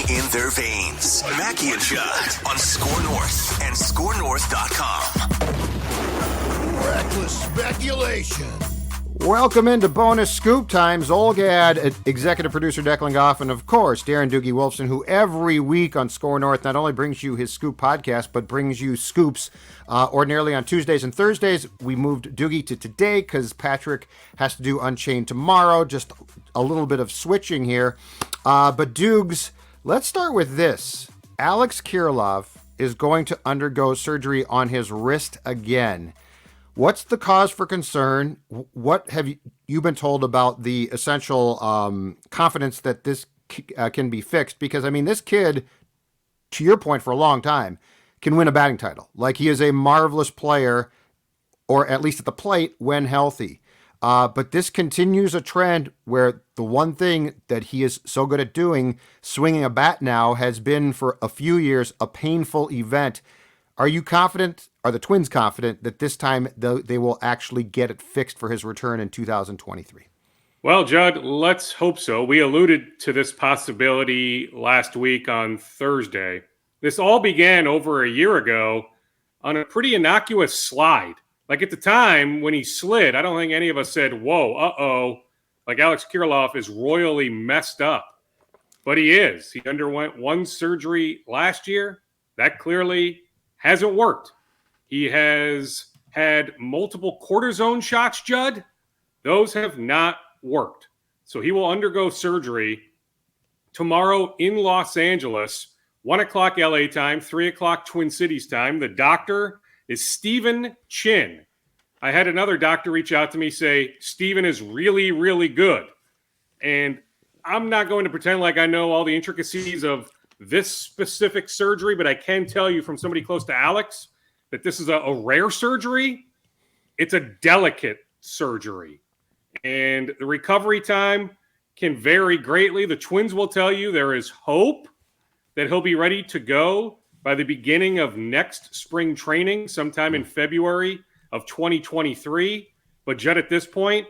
in their veins. Mackie and Judd on Score North and ScoreNorth.com. Reckless speculation. Welcome into Bonus Scoop Time. Zolgad, executive producer Declan Goff, and of course, Darren Doogie Wolfson, who every week on Score North not only brings you his Scoop podcast, but brings you scoops ordinarily on Tuesdays and Thursdays. We moved Doogie to today because Patrick has to do Unchained tomorrow. Just a little bit of switching here. But Doogs, let's start with this. Alex Kirilloff is going to undergo surgery on his wrist again. What's the cause for concern? What have you been told about the essential confidence that this can be fixed? Because, I mean, this kid, to your point, for a long time, can win a batting title. Like, he is a marvelous player, or at least at the plate, when healthy. But this continues a trend where the one thing that he is so good at doing, swinging a bat now, has been for a few years a painful event. Are you confident, are the Twins confident, that this time they will actually get it fixed for his return in 2023? Well, Judd, let's hope so. We alluded to this possibility last week on Thursday. This all began over a year ago on a pretty innocuous slide. Like, at the time when he slid, I don't think any of us said, whoa, like Alex Kirilloff is royally messed up. But he is. He underwent one surgery last year. That clearly hasn't worked. He has had multiple cortisone shots, Judd. Those have not worked. So he will undergo surgery tomorrow in Los Angeles, 1 o'clock LA time, 3 o'clock Twin Cities time. The doctor is Stephen Chin. I had another doctor reach out to me, say, Stephen is really, really good. And I'm not going to pretend like I know all the intricacies of this specific surgery, but I can tell you from somebody close to Alex that this is a rare surgery. It's a delicate surgery. And the recovery time can vary greatly. The Twins will tell you there is hope that he'll be ready to go by the beginning of next spring training, sometime in February of 2023. But Judd, at this point,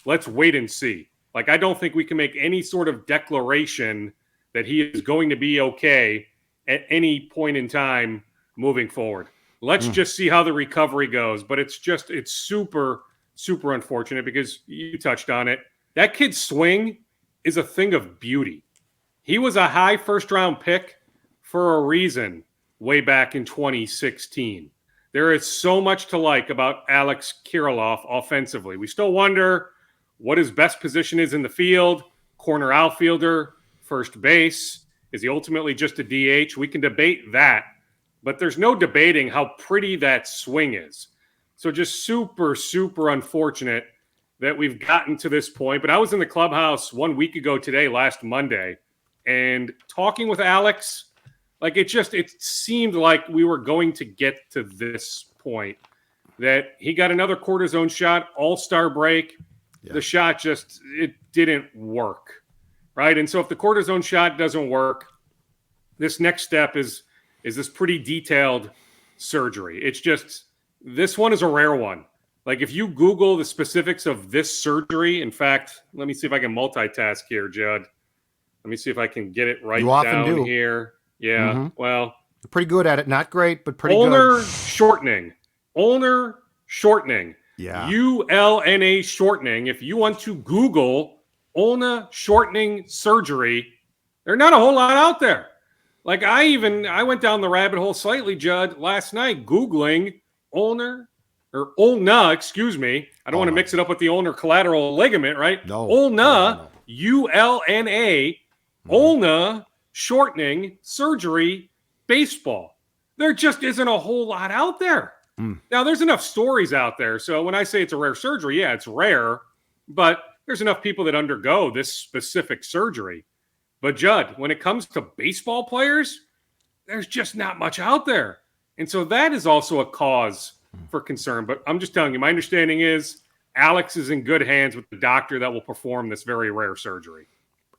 let's wait and see. Like, I don't think we can make any sort of declaration that he is going to be okay at any point in time moving forward. Let's just see how the recovery goes. But it's super, super unfortunate because you touched on it. That kid's swing is a thing of beauty. He was a high first-round pick for a reason way back in 2016. There is so much to like about Alex Kirilloff offensively. We still wonder what his best position is in the field, corner outfielder, first base. Is he ultimately just a DH? We can debate that, but there's no debating how pretty that swing is. So just super, super unfortunate that we've gotten to this point. But I was in the clubhouse 1 week ago today, last Monday, and talking with Alex, like it seemed like we were going to get to this point, that he got another cortisone shot, all-star break. Yeah. The shot it didn't work. Right. And so if the cortisone shot doesn't work, this next step is this pretty detailed surgery. It's just, this one is a rare one. Like, if you Google the specifics of this surgery, in fact, let me see if I can multitask here, Judd. Let me see if I can get it right down here. Yeah. Mm-hmm. Well, you're pretty good at it. Not great, but pretty good. Ulnar shortening. Yeah. ULNA shortening. If you want to Google ulnar shortening surgery, there's not a whole lot out there. Like, I went down the rabbit hole slightly, Judd, last night, Googling ulna, excuse me. I don't want to mix it up with the ulnar collateral ligament, right? No. Ulna, ULNA, ulna shortening surgery, baseball. There just isn't a whole lot out there. Now, there's enough stories out there. So when I say it's a rare surgery, yeah, it's rare, but there's enough people that undergo this specific surgery. But Judd, when it comes to baseball players, there's just not much out there. And so that is also a cause for concern. But I'm just telling you, my understanding is Alex is in good hands with the doctor that will perform this very rare surgery.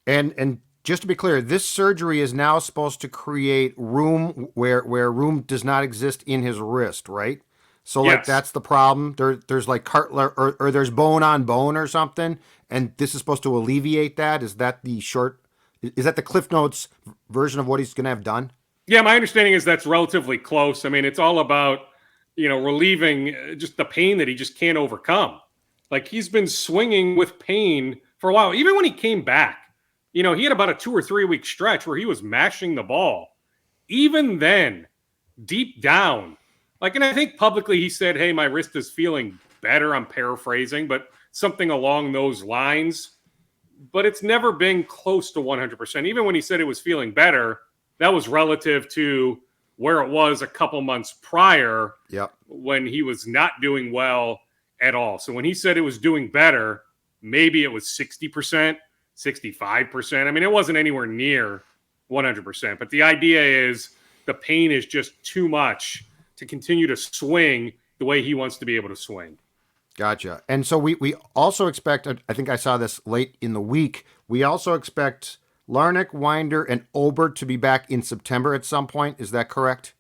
And just to be clear, this surgery is now supposed to create room where room does not exist in his wrist, right? So, like, that's the problem. There's like cartilage or there's bone on bone or something, and this is supposed to alleviate that. Is that the short Is that the Cliff Notes version of what he's going to have done? Yeah, my understanding is that's relatively close. I mean, it's all about, relieving just the pain that he just can't overcome. Like, he's been swinging with pain for a while. Even when he came back, he had about a 2 or 3 week stretch where he was mashing the ball. Even then, deep down, and I think publicly he said, hey, my wrist is feeling better. I'm paraphrasing, but something along those lines. But it's never been close to 100%. Even when he said it was feeling better, that was relative to where it was a couple months prior when he was not doing well at all. So when he said it was doing better, maybe it was 60%, 65%. I mean, it wasn't anywhere near 100%. But the idea is the pain is just too much to continue to swing the way he wants to be able to swing. Gotcha. And so we also expect, I think I saw this late in the week, we also expect Larnach, Winder, and Ober to be back in September at some point. Is that correct?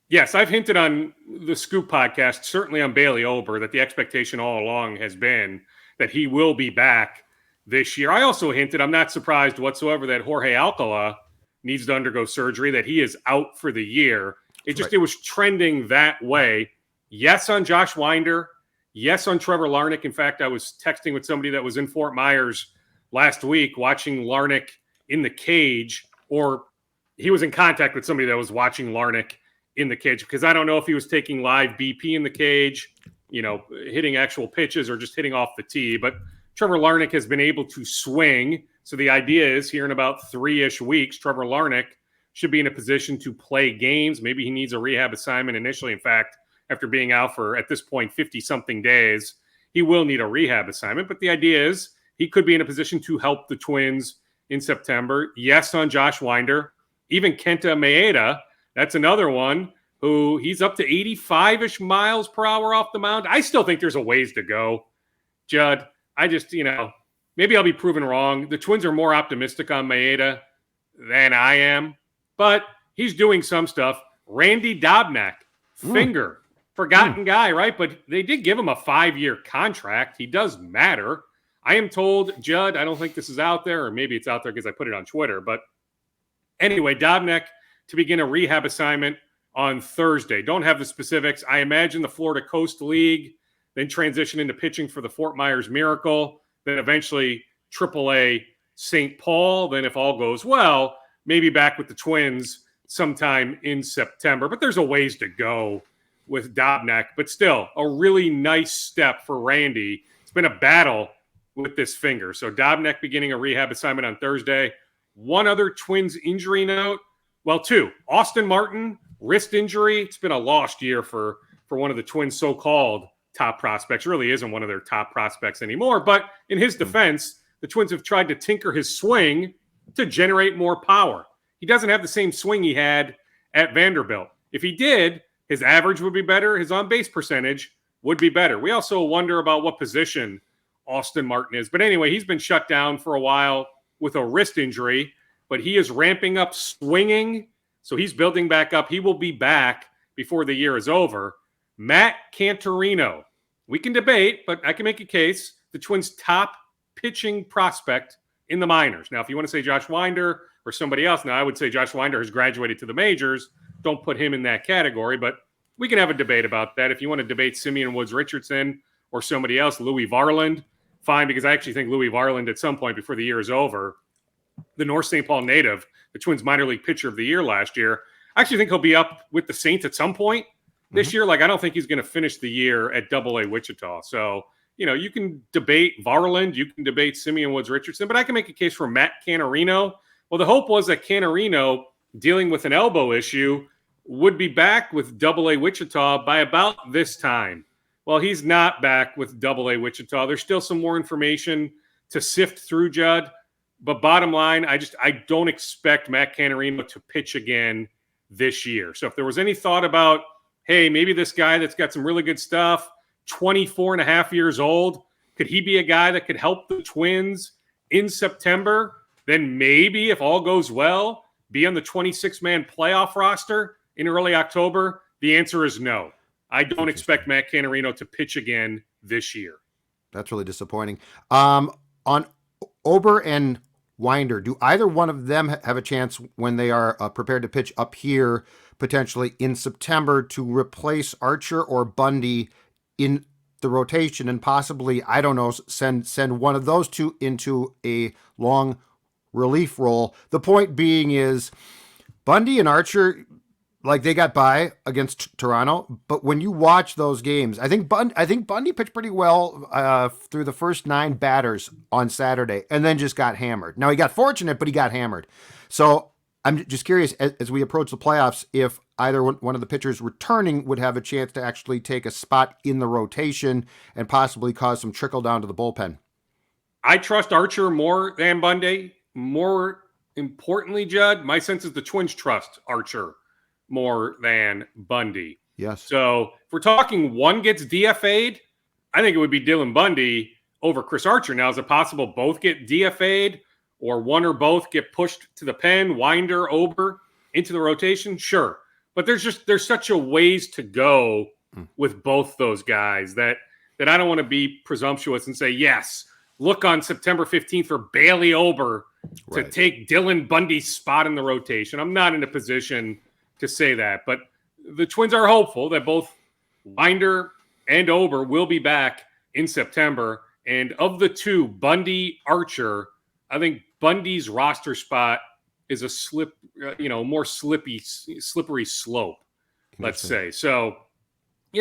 Yes, I've hinted on the Scoop podcast, certainly on Bailey Ober, that the expectation all along has been that he will be back this year. I also hinted, I'm not surprised whatsoever, that Jorge Alcala needs to undergo surgery, that he is out for the year. It was trending that way. Yes, on Josh Winder. Yes, on Trevor Larnach. In fact, I was texting with somebody that was in Fort Myers last week watching Larnach in the cage, or he was in contact with somebody that was watching Larnach in the cage, because I don't know if he was taking live BP in the cage, hitting actual pitches or just hitting off the tee. But Trevor Larnach has been able to swing. So the idea is here in about 3-ish weeks, Trevor Larnach should be in a position to play games. Maybe he needs a rehab assignment initially. In fact, after being out for, at this point, 50-something days, he will need a rehab assignment. But the idea is he could be in a position to help the Twins in September. Yes, on Josh Winder. Even Kenta Maeda, that's another one who he's up to 85-ish miles per hour off the mound. I still think there's a ways to go, Judd. I just, maybe I'll be proven wrong. The Twins are more optimistic on Maeda than I am. But he's doing some stuff. Randy Dobnak, finger. Forgotten guy, right? But they did give him a 5-year contract. He does matter. I am told, Judd, I don't think this is out there, or maybe it's out there because I put it on Twitter. But anyway, Dobnak to begin a rehab assignment on Thursday. Don't have the specifics. I imagine the Florida Coast League, then transition into pitching for the Fort Myers Miracle, then eventually AAA St. Paul. Then if all goes well, maybe back with the Twins sometime in September. But there's a ways to go with Dobnak, but still a really nice step for Randy. It's been a battle with this finger. So Dobnak beginning a rehab assignment on Thursday. One other Twins injury note. Well, 2. Austin Martin, wrist injury. It's been a lost year for one of the Twins' so-called top prospects. Really isn't one of their top prospects anymore. But in his defense, the Twins have tried to tinker his swing to generate more power. He doesn't have the same swing he had at Vanderbilt. If he did, his average would be better. His on-base percentage would be better. We also wonder about what position Austin Martin is. But anyway, he's been shut down for a while with a wrist injury, but he is ramping up swinging. So he's building back up. He will be back before the year is over. Matt Cantorino. We can debate, but I can make a case. The Twins' top pitching prospect in the minors. Now, if you want to say Josh Winder or somebody else, now I would say Josh Winder has graduated to the majors. Don't put him in that category, but we can have a debate about that. If you want to debate Simeon Woods Richardson or somebody else, Louis Varland, fine, because I actually think Louis Varland at some point before the year is over, the North St. Paul native, the Twins minor league pitcher of the year last year, I actually think he'll be up with the Saints at some point this year. I don't think he's going to finish the year at AA Wichita. So, you can debate Varland, you can debate Simeon Woods Richardson, but I can make a case for Matt Cantorino. Well, the hope was that Cantorino, dealing with an elbow issue, would be back with AA Wichita by about this time. Well, he's not back with AA Wichita. There's still some more information to sift through, Judd. But bottom line, I don't expect Matt Cantorino to pitch again this year. So if there was any thought about, hey, maybe this guy that's got some really good stuff, 24 and a half years old, could he be a guy that could help the Twins in September? Then maybe, if all goes well, be on the 26-man playoff roster in early October? The answer is no. I don't expect Matt Cantorino to pitch again this year. That's really disappointing. On Ober and Winder. Do either one of them have a chance when they are prepared to pitch up here, potentially in September, to replace Archer or Bundy in the rotation and possibly, I don't know, send one of those two into a long relief role? The point being is Bundy and Archer, like, they got by against Toronto, but when you watch those games, I think Bundy pitched pretty well through the first 9 batters on Saturday, and then just got hammered. Now, he got fortunate, but he got hammered. So I'm just curious, as we approach the playoffs, if either one of the pitchers returning would have a chance to actually take a spot in the rotation and possibly cause some trickle down to the bullpen. I trust Archer more than Bundy. More importantly, Judd, my sense is the Twins trust Archer more than Bundy. Yes. So if we're talking one gets DFA'd, I think it would be Dylan Bundy over Chris Archer. Now, is it possible both get DFA'd or one or both get pushed to the pen, Winder, Ober into the rotation? Sure. But there's such a ways to go with both those guys that I don't want to be presumptuous and say, yes, look on September 15th for Bailey Ober to take Dylan Bundy's spot in the rotation. I'm not in a position to say that, but the Twins are hopeful that both Winder and Ober will be back in September. And of the two, Bundy, Archer, I think Bundy's roster spot is a more slippery slope, let's say. So,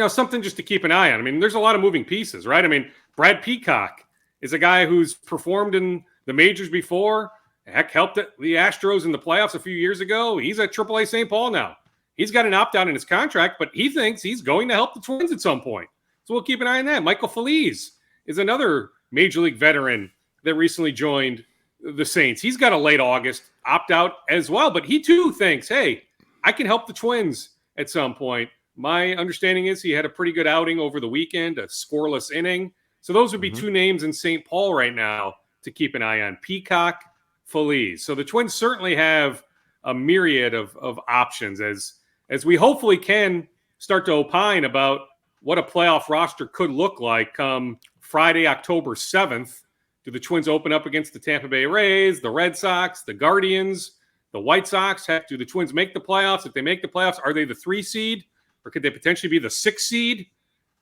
something just to keep an eye on. I mean, there's a lot of moving pieces, right? I mean, Brad Peacock is a guy who's performed in the majors before. Heck, helped the Astros in the playoffs a few years ago. He's at AAA St. Paul now. He's got an opt-out in his contract, but he thinks he's going to help the Twins at some point. So we'll keep an eye on that. Michael Feliz is another Major League veteran that recently joined the Saints. He's got a late August opt-out as well, but he too thinks, hey, I can help the Twins at some point. My understanding is he had a pretty good outing over the weekend, a scoreless inning. So those would be two names in St. Paul right now to keep an eye on. Peacock, Feliz. So the Twins certainly have a myriad of options as we hopefully can start to opine about what a playoff roster could look like come Friday, October 7th. Do the Twins open up against the Tampa Bay Rays, the Red Sox, the Guardians, the White Sox? Heck, do the Twins make the playoffs? If they make the playoffs, are they the 3 seed? Or could they potentially be the 6 seed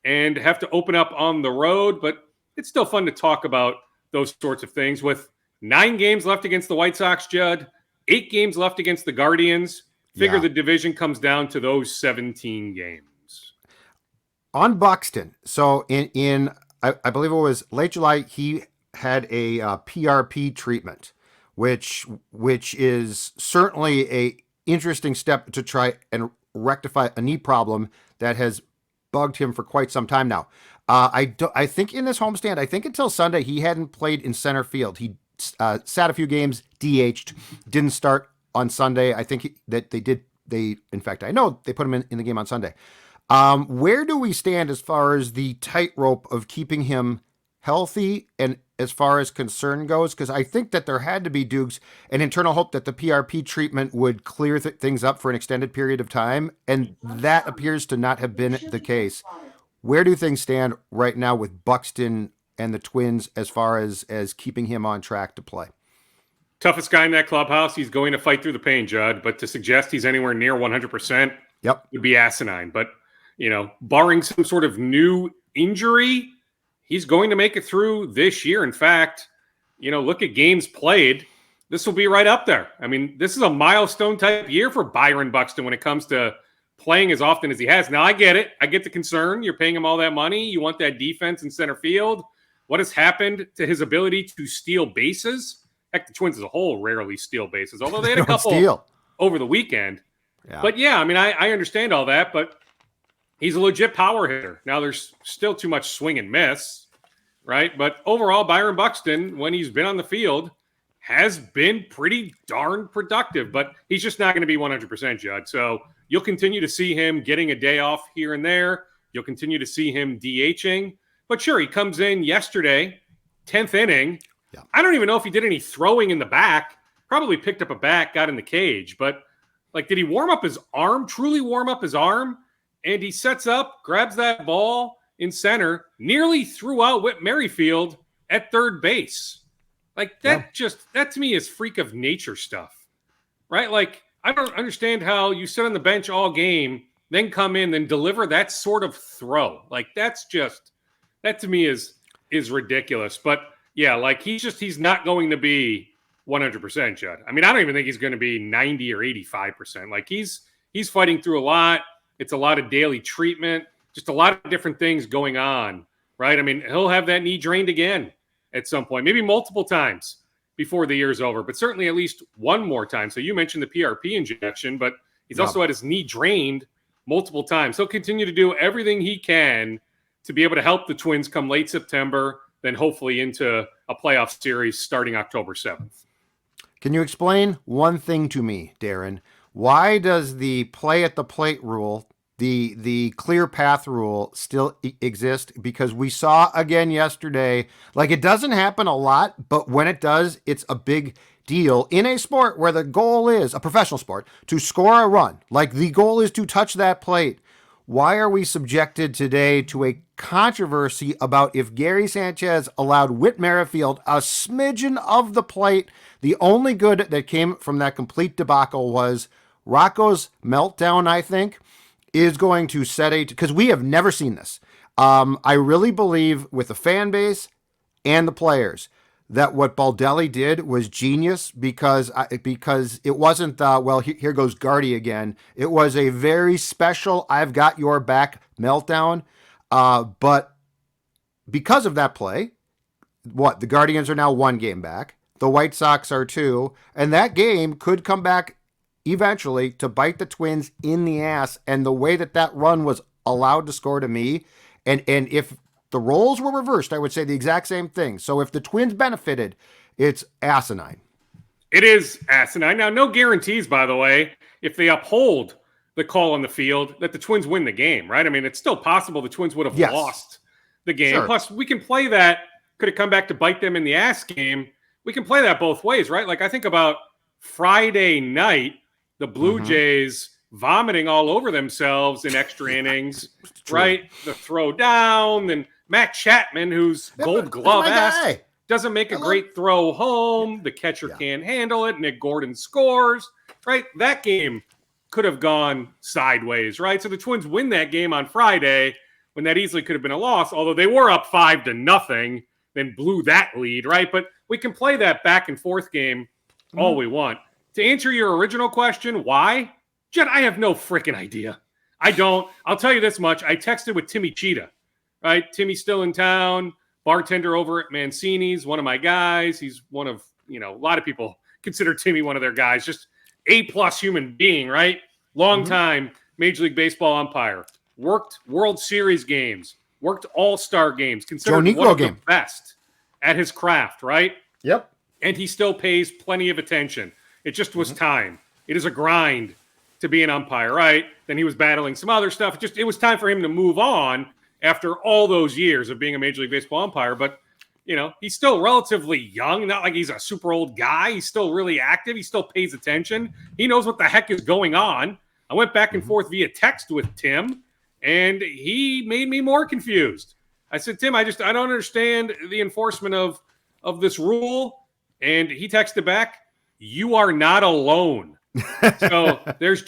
and have to open up on the road? But it's still fun to talk about those sorts of things with 9 games left against the White Sox, Judd, 8 games left against the Guardians. Figure the division comes down to those 17 games. On Buxton, so in I believe it was late July, he had a PRP treatment, which is certainly a interesting step to try and rectify a knee problem that has bugged him for quite some time now. I think in this homestand, I think until Sunday, he hadn't played in center field. He sat a few games, DH'd, didn't start on Sunday. I think in fact, I know they put him in the game on Sunday. Where do we stand as far as the tightrope of keeping him healthy and as far as concern goes? Because I think that there had to be, Dukes, an internal hope that the PRP treatment would clear things up for an extended period of time, and that appears to not have been the case. Where do things stand right now with Buxton and the Twins as far as keeping him on track to play? Toughest guy in that clubhouse. He's going to fight through the pain, Judd, but to suggest he's anywhere near 100% would be asinine. But, barring some sort of new injury, he's going to make it through this year. In fact, look at games played. This will be right up there. I mean, this is a milestone type year for Byron Buxton when it comes to playing as often as he has. Now, I get it. I get the concern. You're paying him all that money. You want that defense in center field. What has happened to his ability to steal bases? Heck, the Twins as a whole rarely steal bases, although they had a couple over the weekend. Yeah. But yeah, I mean, I understand all that, but he's a legit power hitter. Now, there's still too much swing and miss, right? But overall, Byron Buxton, when he's been on the field, has been pretty darn productive, but he's just not going to be 100%, Judd. So you'll continue to see him getting a day off here and there. You'll continue to see him DHing. But sure, he comes in yesterday, 10th inning. Yeah. I don't even know if he did any throwing in the back. Probably picked up a bat, got in the cage. But, did he warm up his arm, truly warm up his arm? And he sets up, grabs that ball in center, nearly threw out Whit Merrifield at third base. Like that to me is freak of nature stuff, right? Like I don't understand how you sit on the bench all game, then come in, then deliver that sort of throw. Like that to me is ridiculous. But yeah, like he's not going to be 100%, Judd. I mean, I don't even think he's going to be 90 or 85%. Like he's fighting through a lot. It's a lot of daily treatment, just a lot of different things going on, right? I mean, he'll have that knee drained again at some point, maybe multiple times before the year's over, but certainly at least one more time. So you mentioned the PRP injection, but he's also had his knee drained multiple times. He'll continue to do everything he can to be able to help the Twins come late September, then hopefully into a playoff series starting October 7th. Can you explain one thing to me, Darren? Why does the play at the plate rule, the clear path rule, still exist? Because we saw again yesterday, like it doesn't happen a lot, but when it does, it's a big deal in a sport where the goal is, a professional sport, to score a run. Like the goal is to touch that plate. Why are we subjected today to a controversy about if Gary Sanchez allowed Whit Merrifield a smidgen of the plate? The only good that came from that complete debacle was Rocco's meltdown, I think, is going to set because we have never seen this. I really believe with the fan base and the players that what Baldelli did was genius because it wasn't, here goes Gardy again. It was a very special, I've got your back meltdown. But because of that play, the Guardians are now 1 game back. The White Sox are 2. And that game could come back eventually to bite the Twins in the ass. And the way that run was allowed to score to me, and if the roles were reversed, I would say the exact same thing. So if the Twins benefited, it's asinine. It is asinine. Now, no guarantees, by the way, if they uphold the call on the field, that the Twins win the game, right? I mean, it's still possible the Twins would have lost the game. Sure. Plus, we can play that. Could it come back to bite them in the ass game? We can play that both ways, right? Like I think about Friday night, the Blue Jays vomiting all over themselves in extra innings, right? The throw down, and Matt Chapman, who's Gold Glove ass, doesn't make a great throw home. The catcher can't handle it. Nick Gordon scores, right? That game could have gone sideways, right? So the Twins win that game on Friday when that easily could have been a loss, although they were up 5-0, then blew that lead, right? But we can play that back and forth game all we want. To answer your original question, why? Jed, I have no freaking idea. I don't. I'll tell you this much. I texted with Timmy Cheetah, right? Timmy's still in town, bartender over at Mancini's, one of my guys. He's one of, a lot of people consider Timmy one of their guys. Just A+ human being, right? Long time Major League Baseball umpire. Worked World Series games. Worked All-Star games. Considered one of the best at his craft, right? Yep. And he still pays plenty of attention. It just was time. It is a grind to be an umpire, right? Then he was battling some other stuff. It was time for him to move on after all those years of being a Major League Baseball umpire. But, he's still relatively young. Not like he's a super old guy. He's still really active. He still pays attention. He knows what the heck is going on. I went back and forth via text with Tim, and he made me more confused. I said, Tim, I don't understand the enforcement of this rule. And he texted back, you are not alone. So there's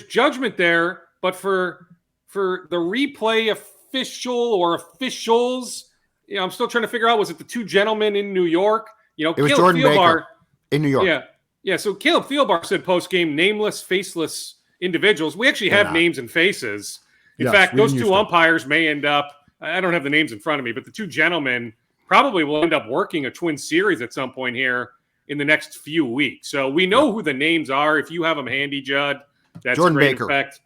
judgment there, but for the replay official or officials, I'm still trying to figure out, was it the 2 gentlemen in New York? It was Caleb Jordan Baker in New York. Yeah. So Caleb Thielbar said post-game, nameless, faceless individuals. We actually have names and faces. In fact, those 2 umpires may end up, I don't have the names in front of me, but the 2 gentlemen probably will end up working a Twin series at some point here in the next few weeks. So we know who the names are. If you have them handy, Judd, that's Jordan great. Baker. In fact,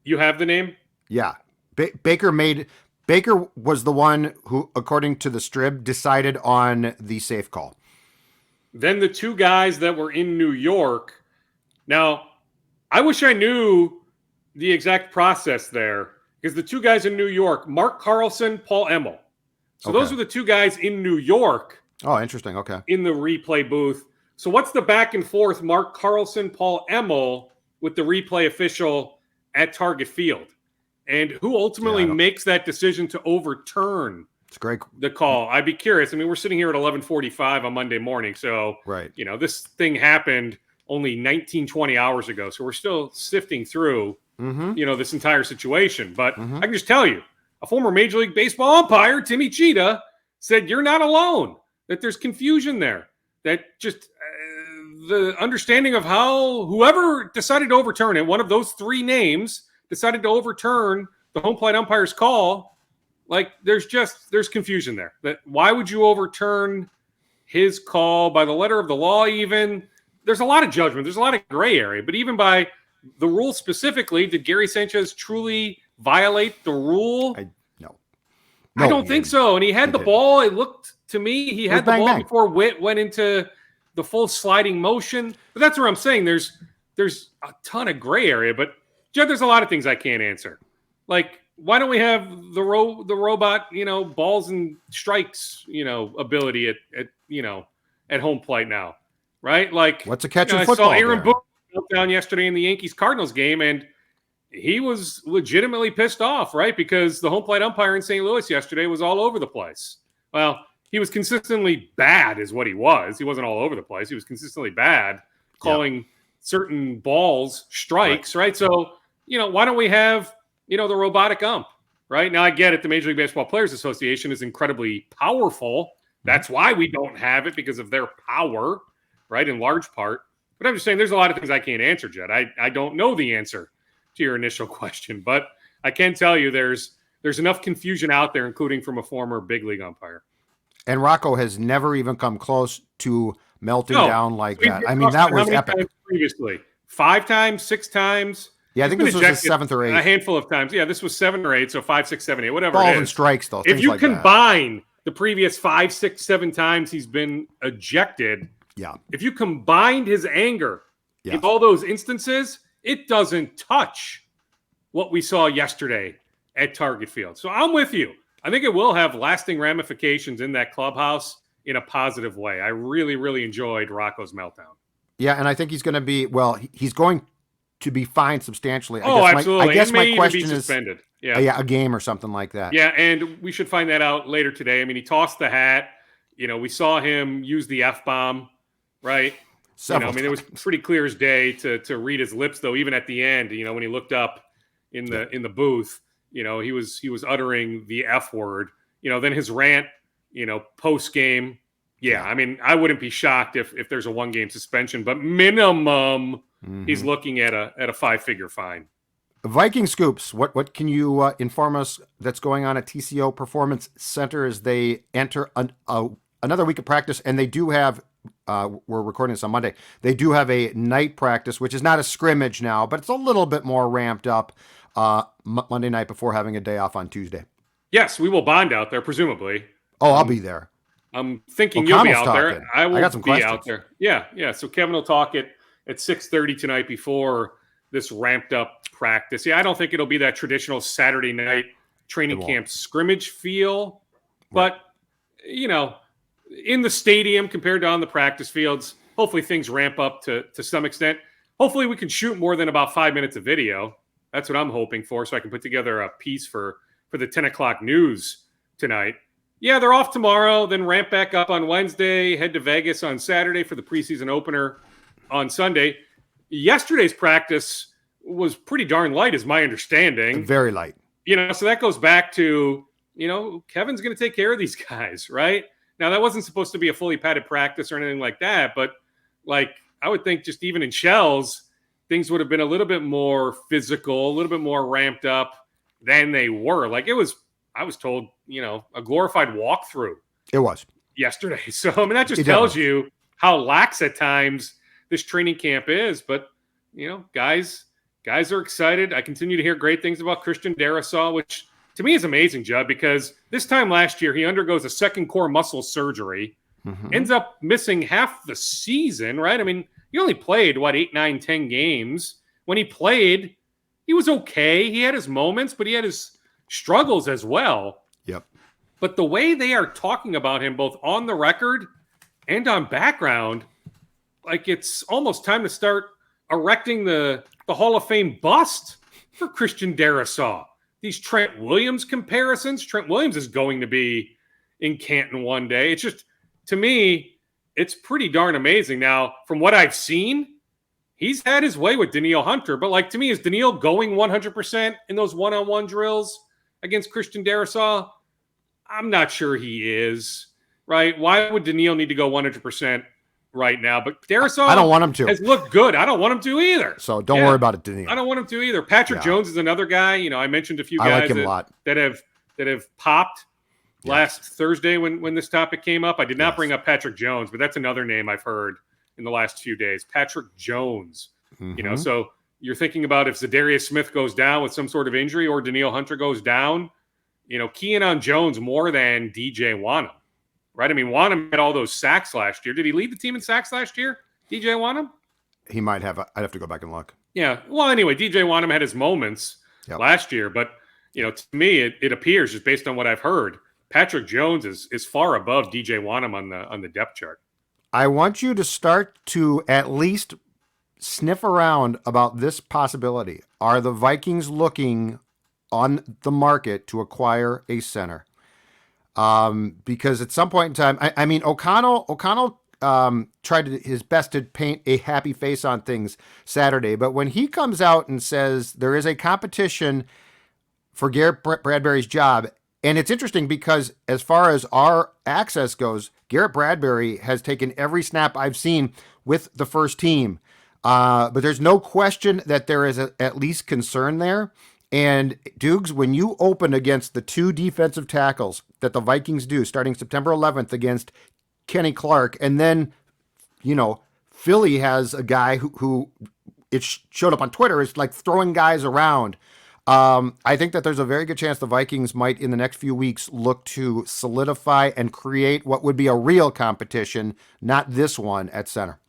you have the name? Yeah. Baker was the one who, according to the Strib, decided on the safe call. Then the 2 guys that were in New York. Now, I wish I knew the exact process there, because the 2 guys in New York, Mark Carlson, Paul Emmel. So those are the 2 guys in New York. Oh, interesting. Okay. In the replay booth. So what's the back and forth, Mark Carlson, Paul Emmel, with the replay official at Target Field? And who ultimately makes that decision to overturn It's great. The call. I'd be curious. I mean, we're sitting here at 11:45 on Monday morning. So, right. This thing happened only 19, 20 hours ago. So we're still sifting through, this entire situation. But I can just tell you, a former Major League Baseball umpire, Timmy Cheetah, said you're not alone, that there's confusion there, that just the understanding of how whoever decided to overturn it, one of those three names decided to overturn the home plate umpire's call. Like there's confusion there. That why would you overturn his call by the letter of the law? Even there's a lot of judgment. There's a lot of gray area, but even by the rule specifically, did Gary Sanchez truly violate the rule? No, I don't think so. And he had the ball. It looked to me he had the ball before Witt went into the full sliding motion. But that's where I'm saying there's a ton of gray area. But Judd, there's a lot of things I can't answer. Like, why don't we have the robot, balls and strikes, ability at home plate now, right? Like, what's a catch in football? I saw Aaron Boone down yesterday in the Yankees-Cardinals game, and he was legitimately pissed off, right? Because the home plate umpire in St. Louis yesterday was all over the place. Well, he was consistently bad is what he was. He wasn't all over the place. He was consistently bad, calling certain balls strikes, right? So, why don't we have, the robotic ump, right? Now, I get it. The Major League Baseball Players Association is incredibly powerful. That's why we don't have it, because of their power, right, in large part. But I'm just saying there's a lot of things I can't answer, Jed. I don't know the answer to your initial question, but I can tell you there's enough confusion out there, including from a former big league umpire. And Rocco has never even come close to melting down like that. I mean, that was epic. Previously, 5 times, 6 times. Yeah, I think this was the 7th or 8th. A handful of times. Yeah, this was 7 or 8, so 5, 6, 7, 8, whatever. Balls it is. And strikes, though. If you combine the previous 5, 6, 7 times he's been ejected, if you combined his anger in all those instances, it doesn't touch what we saw yesterday at Target Field. So I'm with you. I think it will have lasting ramifications in that clubhouse in a positive way. I really, really enjoyed Rocco's meltdown. Yeah, and I think he's going to be, he's going to be fined substantially. Absolutely. I guess my question is suspended. A game or something like that. Yeah, and we should find that out later today. I mean, he tossed the hat. We saw him use the F-bomb, right? It was pretty clear as day to read his lips, though, even at the end, when he looked up in the booth, he was uttering the F word. Then his rant, post game. Yeah, I mean, I wouldn't be shocked if there's a 1-game suspension, but minimum he's looking at a 5-figure fine. Viking scoops. What can you inform us that's going on at TCO Performance Center as they enter another week of practice? And they do have, we're recording this on Monday, they do have a night practice, which is not a scrimmage now, but it's a little bit more ramped up Monday night before having a day off on Tuesday. Yes, we will bond out there, presumably. Oh, I'll be there. I'm thinking you'll be out there. I will got some be questions. out there. Yeah. So Kevin will talk at 6:30 tonight before this ramped up practice. Yeah, I don't think it'll be that traditional Saturday night training camp scrimmage feel, but in the stadium compared to on the practice fields, hopefully things ramp up to some extent. Hopefully we can shoot more than about 5 minutes of video. That's what I'm hoping for, so I can put together a piece for the 10 o'clock news tonight. Yeah, they're off tomorrow, then ramp back up on Wednesday, head to Vegas on Saturday for the preseason opener on Sunday. Yesterday's practice was pretty darn light, is my understanding. Very light. So that goes back to, Kevin's going to take care of these guys, right? Now, that wasn't supposed to be a fully padded practice or anything like that, but, I would think just even in shells, things would have been a little bit more physical, a little bit more ramped up than they were. I was told, a glorified walkthrough. It was. Yesterday. So, that just tells you how lax at times this training camp is. But, guys are excited. I continue to hear great things about Christian Darasaw, which to me is amazing, Judd, because this time last year, he undergoes a second core muscle surgery, ends up missing half the season, right? He only played, 8, 9, 10 games. When he played, he was okay. He had his moments, but he had his struggles as well. Yep. But the way they are talking about him, both on the record and on background, it's almost time to start erecting the Hall of Fame bust for Christian Darasaw. These Trent Williams comparisons. Trent Williams is going to be in Canton one day. It's just, to me, it's pretty darn amazing. Now, from what I've seen, he's had his way with Daniil Hunter, but like, to me, is Daniil going 100% in those one-on-one drills against Christian Darasaw? I'm not sure he is, right? Why would Daniil need to go 100% right now? But Darasaw, I don't want him to. Has looked good. I don't want him to either. So don't worry about it, Daniil. I don't want him to either. Patrick Jones is another guy. I mentioned a few guys like him a lot. that have popped last Thursday when this topic came up. I did not bring up Patrick Jones, but that's another name I've heard in the last few days. Patrick Jones. So you're thinking about if Zadarius Smith goes down with some sort of injury or Daniil Hunter goes down, keying on Jones more than DJ Wanham, right? I mean, Wanham had all those sacks last year. Did he lead the team in sacks last year, DJ Wanham? He might have. I'd have to go back and look. Yeah. Well, anyway, DJ Wanham had his moments last year, but, to me, it appears, just based on what I've heard, Patrick Jones is far above DJ Wanham on the depth chart. I want you to start to at least sniff around about this possibility. Are the Vikings looking on the market to acquire a center? Because at some point in time, I mean, O'Connell tried his best to paint a happy face on things Saturday, but when he comes out and says there is a competition for Garrett Bradbury's job, and it's interesting because as far as our access goes, Garrett Bradbury has taken every snap I've seen with the first team. But there's no question that there is at least concern there. And Dukes, when you open against the two defensive tackles that the Vikings do starting September 11th against Kenny Clark, and then, Philly has a guy who it showed up on Twitter, is like throwing guys around. I think that there's a very good chance the Vikings might, in the next few weeks, look to solidify and create what would be a real competition, not this one at center.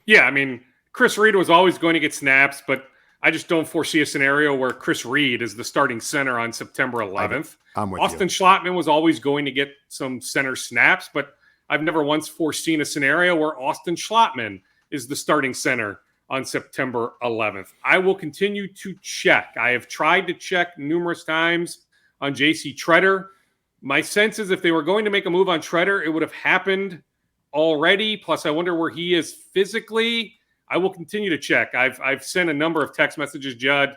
Yeah, I mean, Chris Reed was always going to get snaps, but I just don't foresee a scenario where Chris Reed is the starting center on September 11th. I'm with Austin Schlottman was always going to get some center snaps, but I've never once foreseen a scenario where Austin Schlottman is the starting center on September 11th. I will continue to check. I have tried to check numerous times on JC Tretter. My sense is if they were going to make a move on Tretter, it would have happened already. Plus, I wonder where he is physically. I will continue to check. I've sent a number of text messages, Judd,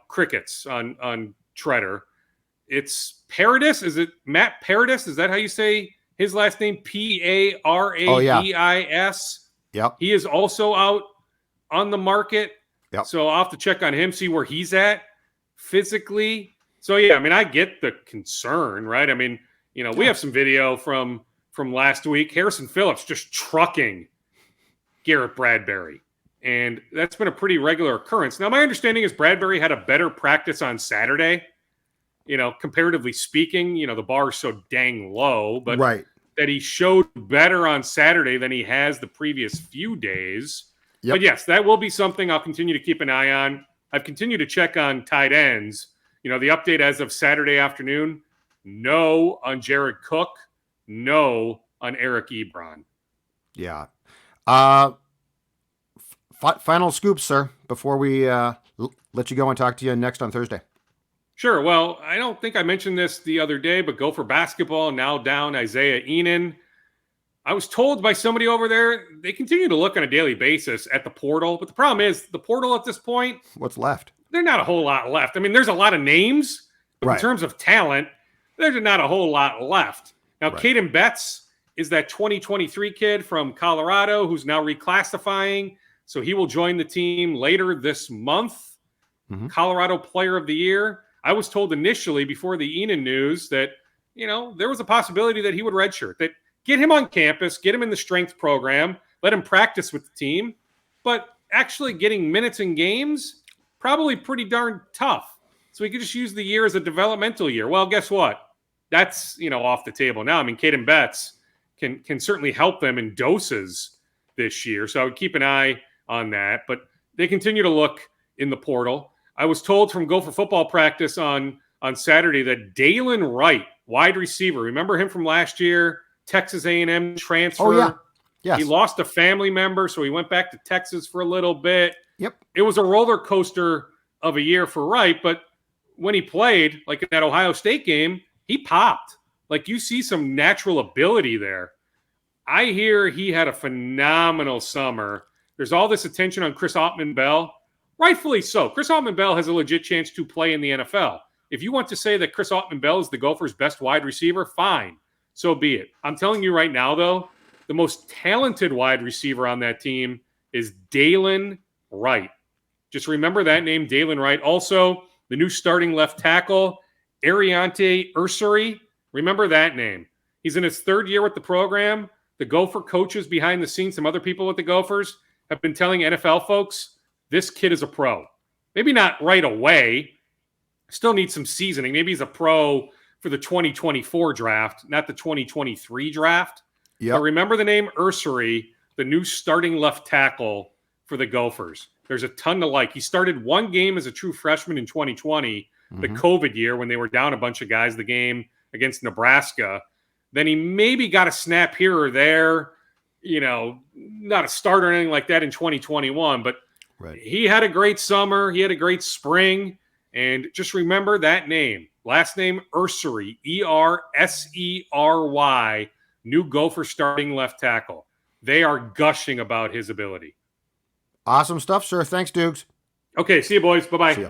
crickets on Tretter. It's Paradis. Is it Matt Paradis? Is that how you say his last name? Paradis. Oh, yeah. Yep. He is also out on the market. Yep. So I'll have to check on him, see where he's at physically. So, yeah, I mean, I get the concern, right? I mean, we have some video from last week. Harrison Phillips just trucking Garrett Bradbury. And that's been a pretty regular occurrence. Now, my understanding is Bradbury had a better practice on Saturday. Comparatively speaking, the bar is so dang low, but that he showed better on Saturday than he has the previous few days. Yep. But yes, that will be something I'll continue to keep an eye on. I've continued to check on tight ends. The update as of Saturday afternoon, no on Jared Cook, no on Eric Ebron. Yeah. Final scoop, sir, before we let you go and talk to you next on Thursday. Sure. Well, I don't think I mentioned this the other day, but Gopher basketball now down Isaiah Enan. I was told by somebody over there, they continue to look on a daily basis at the portal. But the problem is the portal at this point. What's left? There's not a whole lot left. I mean, there's a lot of names. But in terms of talent, there's not a whole lot left. Now, Caden Betts is that 2023 kid from Colorado who's now reclassifying. So he will join the team later this month. Colorado Player of the Year. I was told initially before the Enan news that, there was a possibility that he would redshirt, that get him on campus, get him in the strength program, let him practice with the team. But actually getting minutes in games, probably pretty darn tough. So he could just use the year as a developmental year. Well, guess what? That's, off the table now. I mean, Caden Betts can certainly help them in doses this year. So I would keep an eye on that. But they continue to look in the portal. I was told from Gopher football practice on Saturday that Dalen Wright, wide receiver, remember him from last year, Texas A&M transfer? Oh, yeah. Yes. He lost a family member, so he went back to Texas for a little bit. Yep. It was a roller coaster of a year for Wright, but when he played, like in that Ohio State game, he popped. Like, you see some natural ability there. I hear he had a phenomenal summer. There's all this attention on Chris Ottman-Bell. Rightfully so. Chris Ottman-Bell has a legit chance to play in the NFL. If you want to say that Chris Ottman-Bell is the Gophers' best wide receiver, fine. So be it. I'm telling you right now, though, the most talented wide receiver on that team is Dalen Wright. Just remember that name, Dalen Wright. Also, the new starting left tackle, Ariante Ursary. Remember that name. He's in his third year with the program. The Gopher coaches behind the scenes, some other people with the Gophers, have been telling NFL folks, this kid is a pro. Maybe not right away. Still needs some seasoning. Maybe he's a pro for the 2024 draft, not the 2023 draft. Yep. But remember the name Ursary, the new starting left tackle for the Gophers. There's a ton to like. He started one game as a true freshman in 2020, the COVID year when they were down a bunch of guys, the game against Nebraska. Then he maybe got a snap here or there, not a starter or anything like that in 2021, but he had a great summer. He had a great spring. And just remember that name, last name Ursary, Ersery, new Gopher starting left tackle. They are gushing about his ability. Awesome stuff, sir. Thanks, Dukes. Okay, see you, boys. Bye-bye. See ya.